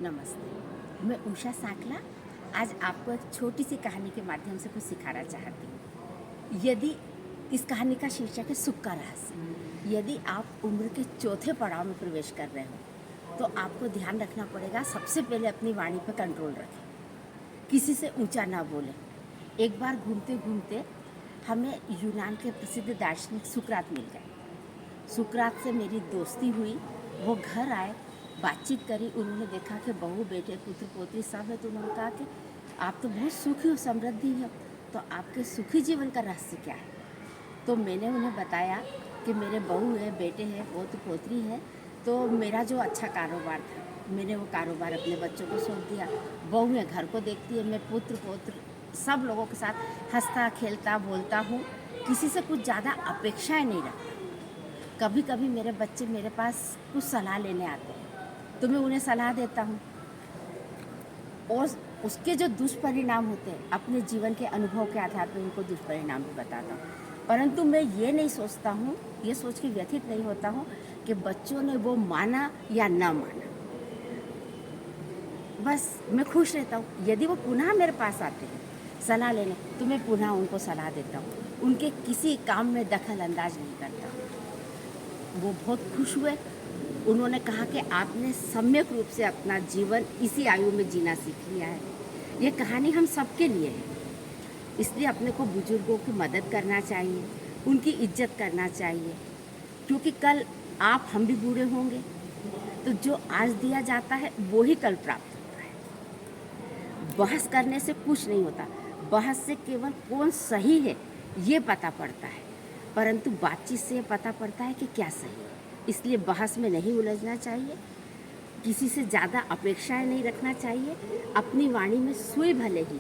नमस्ते, मैं उषा साकला आज आपको एक छोटी सी कहानी के माध्यम से कुछ सिखाना चाहती हूँ। यदि इस कहानी का शीर्षक है सुख का रहस्य। यदि आप उम्र के चौथे पड़ाव में प्रवेश कर रहे हो तो आपको ध्यान रखना पड़ेगा, सबसे पहले अपनी वाणी पर कंट्रोल रखें, किसी से ऊंचा ना बोलें। एक बार घूमते घूमते हमें यूनान के प्रसिद्ध दार्शनिक सुकरात मिल गए। सुकरात से मेरी दोस्ती हुई, वो घर आए, बातचीत करी। उन्होंने देखा कि बहू बेटे पुत्र पोत्री सब है, तो उन्होंने कहा कि आप तो बहुत सुखी हो, समृद्धि हो, तो आपके सुखी जीवन का रहस्य क्या है? तो मैंने उन्हें बताया कि मेरे बहू है, बेटे हैं, पोत्र पोत्री है, तो मेरा जो अच्छा कारोबार था, मैंने वो कारोबार अपने बच्चों को सौंप दिया। बहू है, घर को देखती है, मैं पुत्र पोत्र सब लोगों के साथ हंसता खेलता बोलता हूँ, किसी से कुछ ज़्यादा अपेक्षाएं नहीं रखता। कभी कभी मेरे बच्चे मेरे पास कुछ सलाह लेने आते हैं तो मैं उन्हें सलाह देता हूँ, और उसके जो दुष्परिणाम होते हैं अपने जीवन के अनुभव के आधार पर उनको दुष्परिणाम भी बताता हूँ। परंतु मैं ये नहीं सोचता हूँ, ये सोच के व्यथित नहीं होता हूँ कि बच्चों ने वो माना या ना माना, बस मैं खुश रहता हूँ। यदि वो पुनः मेरे पास आते हैं सलाह लेने तो मैं पुनः उनको सलाह देता हूँ, उनके किसी काम में दखल अंदाज नहीं करता हूँ। वो बहुत खुश हुए। उन्होंने कहा कि आपने सम्यक रूप से अपना जीवन इसी आयु में जीना सीख लिया है। ये कहानी हम सबके लिए है, इसलिए अपने को बुजुर्गों की मदद करना चाहिए, उनकी इज्जत करना चाहिए, क्योंकि कल आप हम भी बूढ़े होंगे, तो जो आज दिया जाता है वो ही कल प्राप्त होता है। बहस करने से कुछ नहीं होता, बहस से केवल कौन सही है ये पता पड़ता है, परंतु बातचीत से पता पड़ता है कि क्या सही है। इसलिए बहस में नहीं उलझना चाहिए, किसी से ज़्यादा अपेक्षाएं नहीं रखना चाहिए। अपनी वाणी में सुई भले ही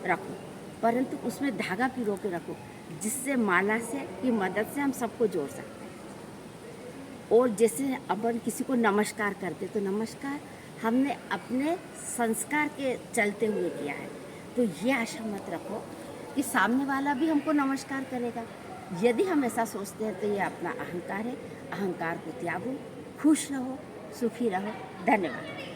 रखो, परंतु उसमें धागा पिरो के रखो, जिससे माला से की मदद से हम सबको जोड़ सकते हैं। और जैसे अपन किसी को नमस्कार करते तो नमस्कार हमने अपने संस्कार के चलते हुए किया है, तो ये आशा मत रखो कि सामने वाला भी हमको नमस्कार करेगा। यदि हम ऐसा सोचते हैं तो ये अपना अहंकार है। अहंकार को त्यागो, खुश रहो, सुखी रहो। धन्यवाद।